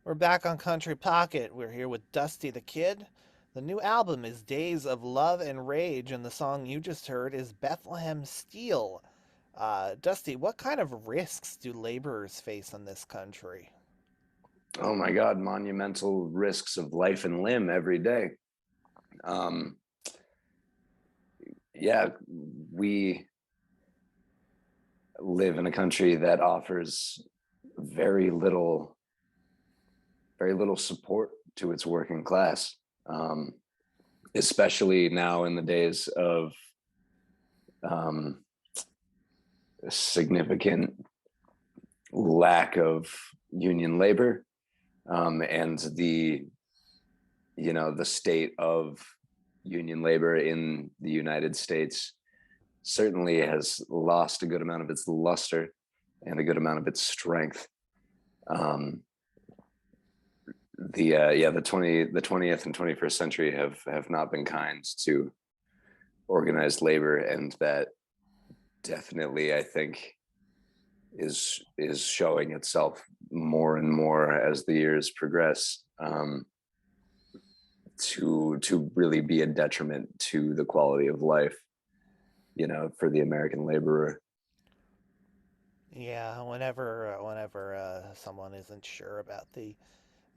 We're back on Country Pocket. We're here with Dusty the Kid. The new album is Days of Love and Rage, and the song you just heard is Bethlehem Steel. Dusty, what kind of risks do laborers face in this country? Oh my God, monumental risks of life and limb every day. Um, yeah, we live in a country that offers very little, very little support to its working class, um, especially now in the days of um, significant lack of union labor and the state of union labor in the United States certainly has lost a good amount of its luster and a good amount of its strength. Um, the 20th and 21st century have not been kind to organized labor, and that definitely I think is showing itself more and more as the years progress. To really be a detriment to the quality of life, for the American laborer. Yeah, whenever someone isn't sure about the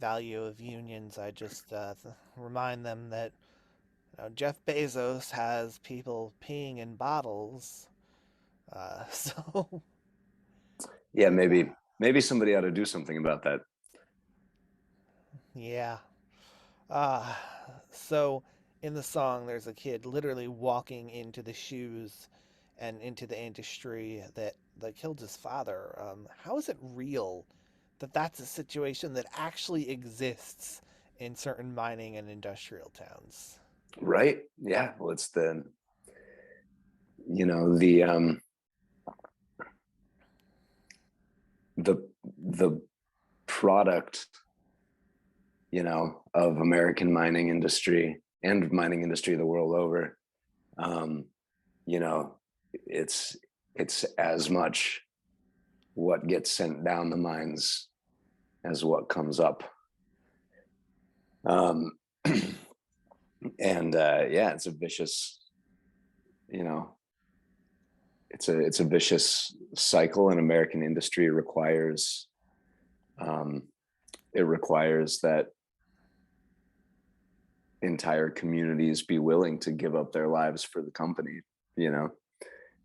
value of unions, I just remind them that Jeff Bezos has people peeing in bottles. So Yeah, maybe somebody ought to do something about that. yeah. Uh, so in the song, there's a kid literally walking into the shoes and into the industry that killed his father. How is it real that that's a situation that actually exists in certain mining and industrial towns? Right? Yeah. Well, it's the the the product, of American mining industry and mining industry the world over. Um, you know, it's it's as much what gets sent down the mines as what comes up. Um, and yeah, it's a vicious, you know, it's a vicious cycle, and American industry requires um, it requires that entire communities be willing to give up their lives for the company, you know,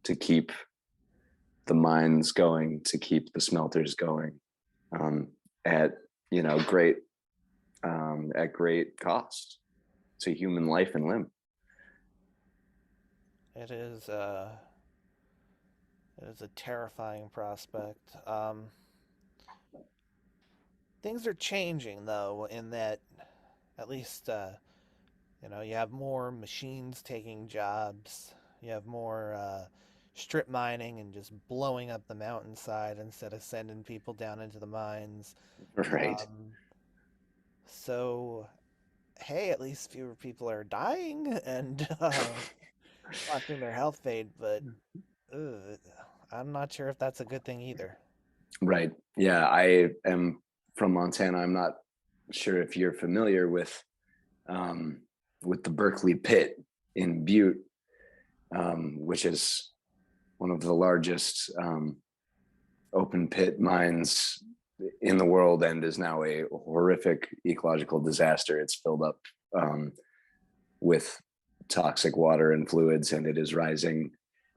to keep the mines going, to keep the smelters going, um, at great at great cost to human life and limb. It is it is a terrifying prospect. Things are changing though, in that at least you have more machines taking jobs. You have more strip mining and just blowing up the mountainside instead of sending people down into the mines. Right. Um, so, hey, at least fewer people are dying and watching their health fade, but ugh, I'm not sure if that's a good thing either. Right. Yeah, I am from Montana. I'm not sure if you're familiar um, with the Berkeley Pit in Butte, which is one of the largest open pit mines in the world and is now a horrific ecological disaster. It's filled up um, with toxic water and fluids, and it is rising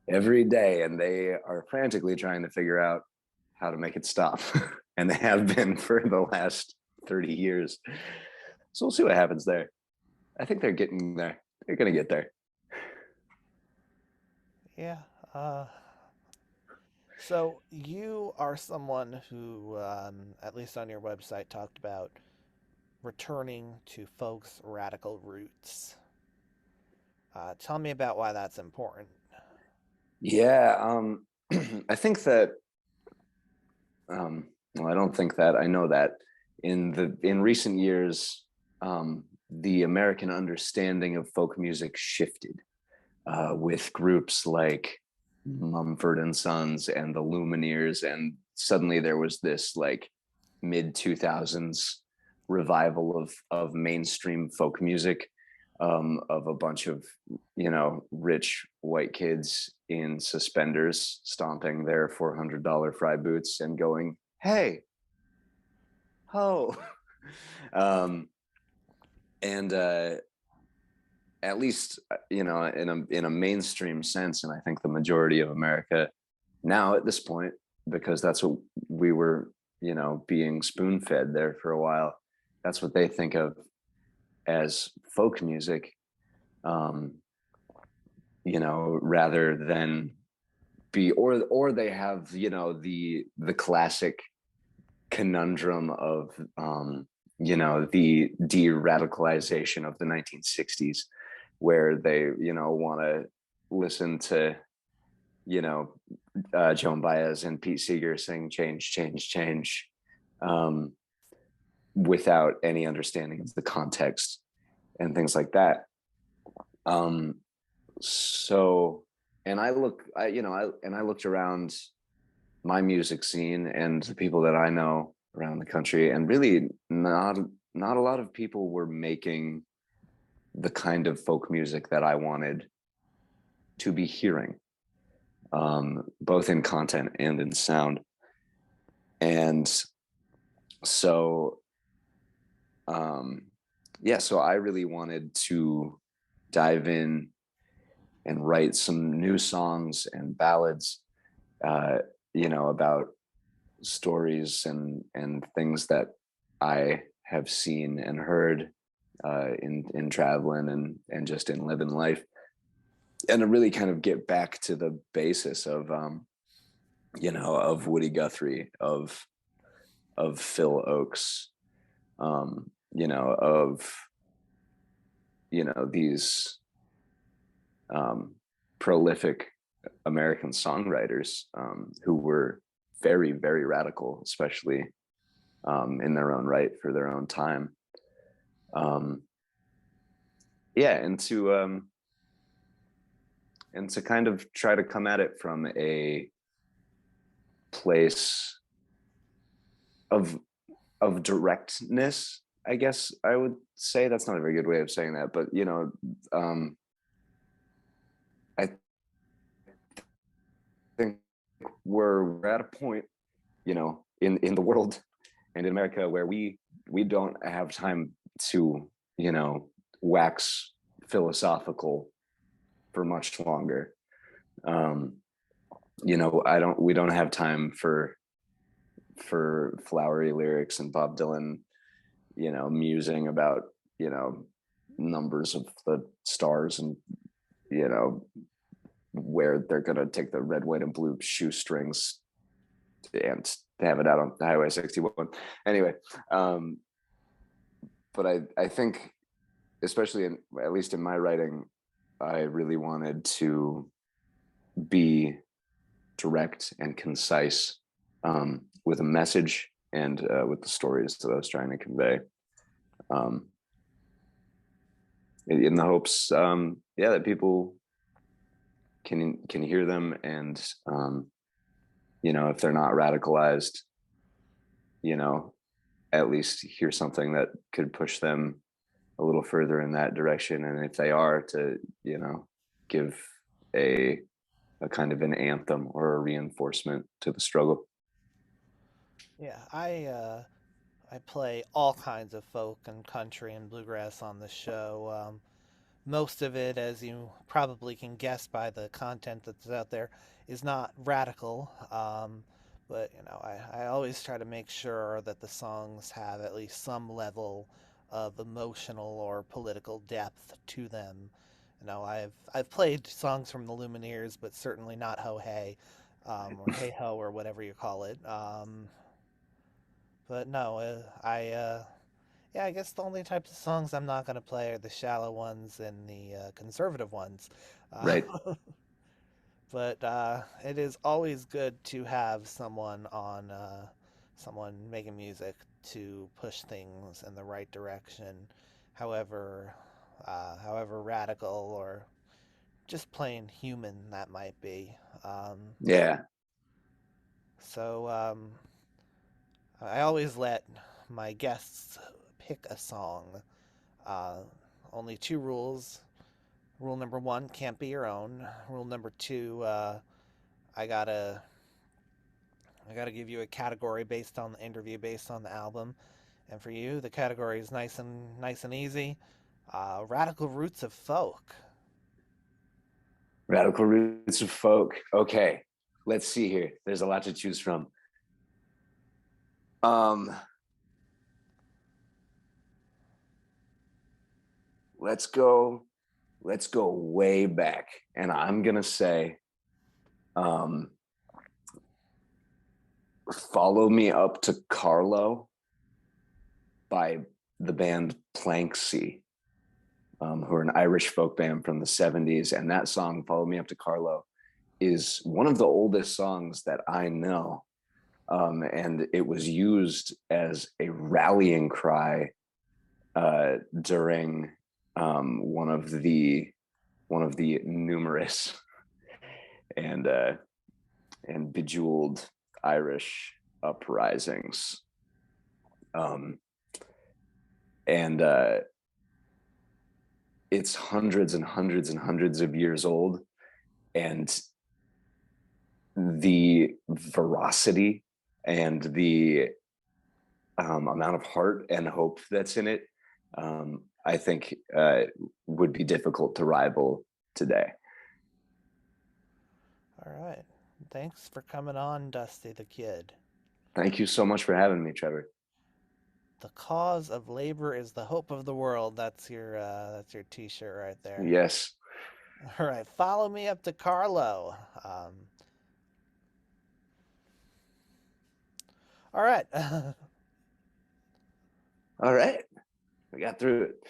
every day. And they are frantically trying to figure out how to make it stop. And they have been for the last 30 years. So we'll see what happens there. I think they're getting there. They're going to get there. Yeah. So you are someone who, at least on your website, talked about returning to folks' radical roots. Tell me about why that's important. Yeah. I think that, well, I don't think that, I know that in recent years, the American understanding of folk music shifted with groups like Mumford and Sons and the Lumineers, and suddenly there was this like mid 2000s. revival of mainstream folk music, of a bunch of rich white kids in suspenders stomping their $400 fry boots and going, "Hey, ho!" um, and at least in a mainstream sense, and I think the majority of America now at this point, because that's what we were, being spoon fed there for a while. That's what they think of as folk music, um, rather than be, or they have, the classic conundrum of, the de-radicalization of the 1960s, where they, want to listen to, you know, Joan Baez and Pete Seeger sing "Change, Change, Change," um, without any understanding of the context and things like that. Um, so, and I looked around my music scene and the people that I know around the country, and really not a lot of people were making the kind of folk music that I wanted to be hearing, both in content and in sound. And so, um, yeah, so I really wanted to dive in and write some new songs and ballads, uh, about stories and things that I have seen and heard, in traveling and just in living life, and to really kind of get back to the basis of, of Woody Guthrie, of Phil Oakes, of these, um, prolific American songwriters, who were very, very radical, especially, in their own right for their own time. Um, yeah, and to kind of try to come at it from a place of directness. I guess I would say that's not a very good way of saying that, but I think we're at a point, in the world and in America, where we don't have time to, wax philosophical for much longer. Um, I don't we don't have time for flowery lyrics and Bob Dylan, musing about, numbers of the stars, and, you know, where they're going to take the red, white, and blue shoestrings and have it out on the Highway 61. Anyway, um, but I think, especially at least in my writing, I really wanted to be direct and concise, with a message and, with the stories that I was trying to convey. Um, in the hopes, yeah, that people can hear them, and, if they're not radicalized, you know, at least hear something that could push them a little further in that direction. And if they are, to, give a kind of an anthem or a reinforcement to the struggle. Yeah, I play all kinds of folk and country and bluegrass on the show. Most of it, as you probably can guess by the content that's out there, is not radical. But I always try to make sure that the songs have at least some level of emotional or political depth to them. I've played songs from the Lumineers, but certainly not Ho Hey, or Hey Ho, or whatever you call it. But no, yeah, I guess the only types of songs I'm not going to play are the shallow ones and the conservative ones. Uh, Right. but it is always good to have someone making music to push things in the right direction, however, however radical or just plain human that might be. Um, Yeah. so I always let my guests pick a song. Uh, Only two rules. Rule number one, can't be your own. Rule number two, I gotta I gotta give you a category based on the interview, based on the album. And for you, the category is nice and easy. Radical roots of folk. Radical roots of folk. Okay, let's see here. There's a lot to choose from. Um, let's go. Let's go way back, and I'm gonna say, um, "Follow Me Up to Carlo" by the band Planksy, who are an Irish folk band from the '70s, and that song, "Follow Me Up to Carlo," is one of the oldest songs that I know. And it was used as a rallying cry during one of the numerous and and bejeweled Irish uprisings. Um, and It's hundreds and hundreds and hundreds of years old, and the veracity and the amount of heart and hope that's in it, I think would be difficult to rival today. All right. Thanks for coming on, Dusty the Kid. Thank you so much for having me, Trevor. The cause of labor is the hope of the world. That's your T-shirt right there. Yes. All right, follow me up to Carlo. All right. All right. We got through it.